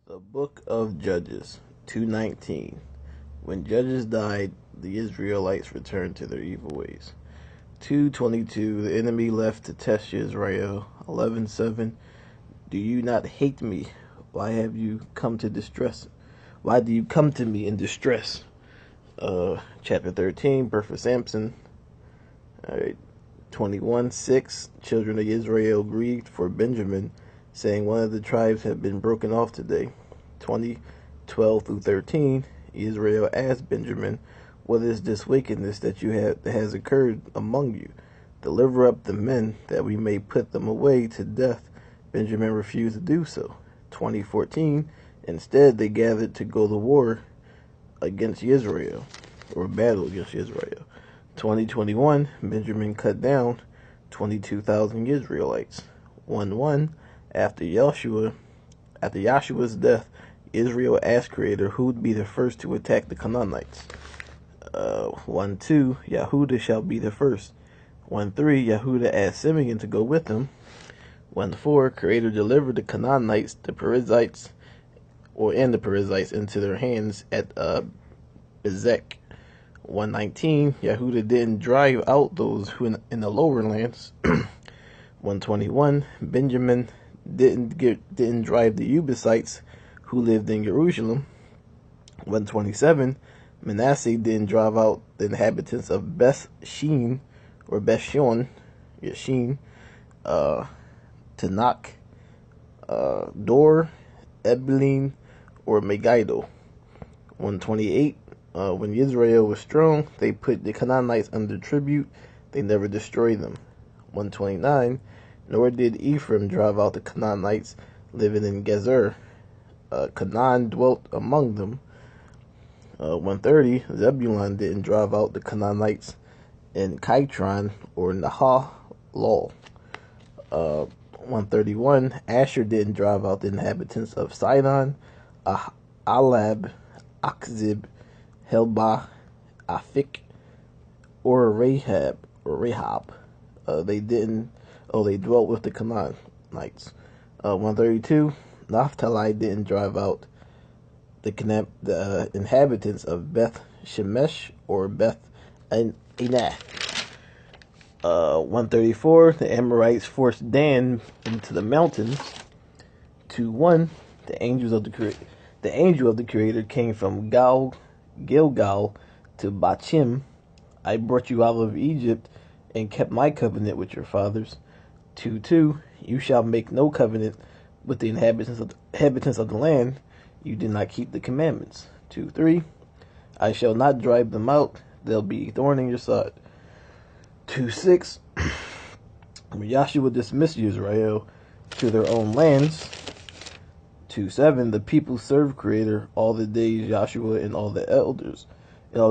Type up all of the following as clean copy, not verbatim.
The Book of Judges 2:19. When Judges died, the Israelites returned to their evil ways. 2:22. The enemy left to test Israel. 11:7. Do you not hate me? Why have you come to distress? Why do you come to me in distress? Chapter 13. Birth of Samson. All right. 21:6. Children of Israel grieved for Benjamin, saying one of the tribes had been broken off today. 20:12-13. Israel asked Benjamin, what is this wickedness that has occurred among you? Deliver up the men, that we may put them away to death. Benjamin refused to do so. 20:14. Instead, they gathered to go to war against Israel, or battle against Israel. 20:21. Benjamin cut down 22,000 Israelites. 1:1. After Joshua's death, Israel asked Creator who would be the first to attack the Canaanites. 1:2. Yehuda shall be the first. 1:3. Yehuda asked Simeon to go with him. 1:4. Creator delivered the Canaanites, the Perizzites into their hands at Bezek. 1:19. Yehuda didn't drive out those who in the lower lands. 1:21. Benjamin didn't drive the Jebusites who lived in Jerusalem. 1:27. Manasseh didn't drive out the inhabitants of Beth Shean or Beth Shon, Tanakh, Dor, Ebeline, or Megiddo. 1:28. When Israel was strong, they put the Canaanites under tribute. They never destroyed them. 1:29. Nor did Ephraim drive out the Canaanites living in Gezer. Canaan dwelt among them. 1:30. Zebulun didn't drive out the Canaanites in Kitron or Nahalol. 1:31. Asher didn't drive out the inhabitants of Sidon, Alab, Akzib, Helbah, Afik, or Rahab. They dwelt with the Canaanites. 1:32. Naphtali didn't drive out the inhabitants of Beth Shemesh or Beth Anah. 1:34. The Amorites forced Dan into the mountains. 2:1. The angel of the Creator came from Gilgal to Bachim. I brought you out of Egypt and kept my covenant with your fathers. 2:2. You shall make no covenant with the inhabitants of the land. You did not keep the commandments. 2:3. I shall not drive them out. They'll be a thorn in your side. 2:6. When Joshua dismissed Israel to their own lands. 2:7. The people served Creator all the days Joshua and all the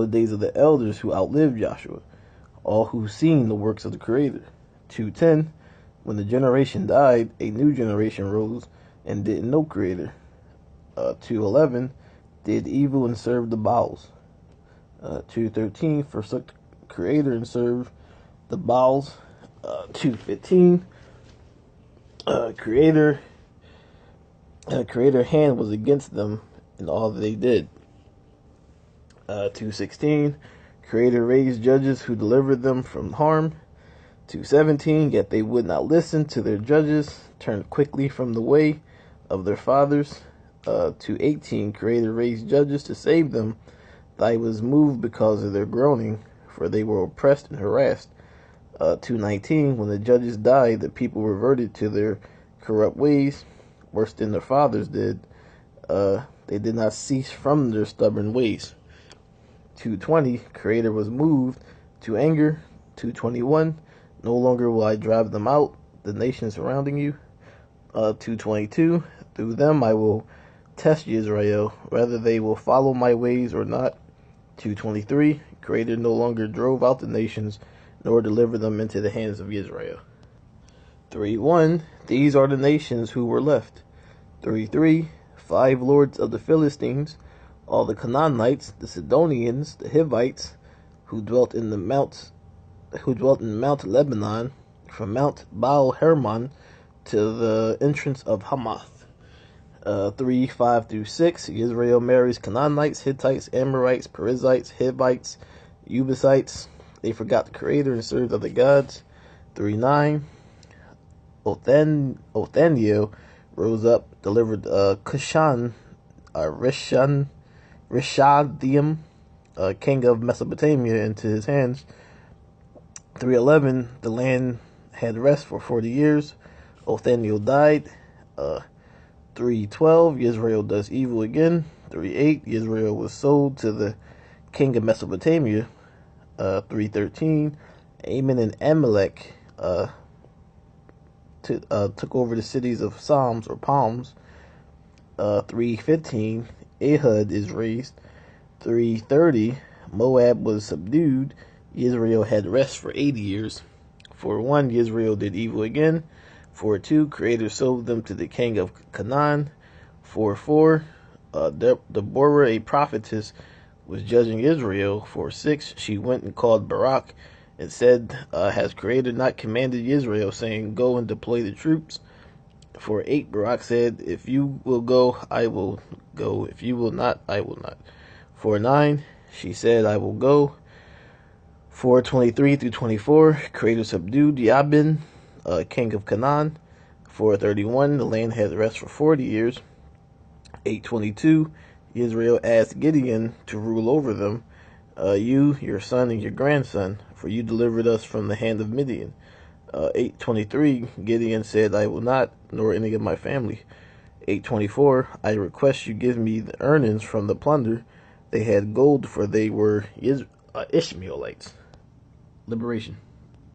days of the elders who outlived Joshua, all who seen the works of the Creator. 2:10. When the generation died, a new generation rose and didn't know Creator. 2:11. Did evil and served the Baals. 2:13. Forsook Creator and served the Baals. 2:15. Creator hand was against them in all that they did. 2:16. Creator raised judges who delivered them from harm. 2:17. Yet they would not listen to their judges, turned quickly from the way of their fathers. 2:18. Creator raised judges to save them. I was moved because of their groaning, for they were oppressed and harassed. 2:19. When the judges died, the people reverted to their corrupt ways, worse than their fathers did. They did not cease from their stubborn ways. 2:20. Creator was moved to anger. 2:21. No longer will I drive them out, the nations surrounding you. 2:22. Through them I will test Israel, whether they will follow my ways or not. 2:23. Creator no longer drove out the nations, nor delivered them into the hands of Israel. 3:1. These are the nations who were left. 3:3. 5 lords of the Philistines, all the Canaanites, the Sidonians, the Hivites, who dwelt in Mount Lebanon, from Mount Baal Hermon to the entrance of Hamath. 3, 5 through 6, Israel marries Canaanites, Hittites, Amorites, Perizzites, Hivites, Jebusites. They forgot the Creator and served other gods. 3, 9, Othniel rose up, delivered Cushan, Rishadium, king of Mesopotamia, into his hands. 3:11, the land had rest for 40 years. Othniel died. 3:12, Israel does evil again. 3:8, Israel was sold to the king of Mesopotamia. 3:13, Ammon and Amalek took over the cities of Psalms or Palms. 3:15, Ehud is raised. 3:30, Moab was subdued. Israel had rest for 80 years. 4:1, Israel did evil again. 4:2, Creator sold them to the king of Canaan. 4:4, Deborah, a prophetess, was judging Israel. 4:6, she went and called Barak and said, has Creator not commanded Israel, saying, go and deploy the troops? 4:8, Barak said, if you will go, I will go. If you will not, I will not. 4:9, she said, I will go. 4:23 through 24, Creator subdued Jabin, king of Canaan. 4:31, the land had rest for 40 years. 8:22, Israel asked Gideon to rule over them. You, your son, and your grandson, for you delivered us from the hand of Midian. 8:23, Gideon said, I will not, nor any of my family. 8:24, I request you give me the earnings from the plunder. They had gold, for they were Ishmaelites. Liberation.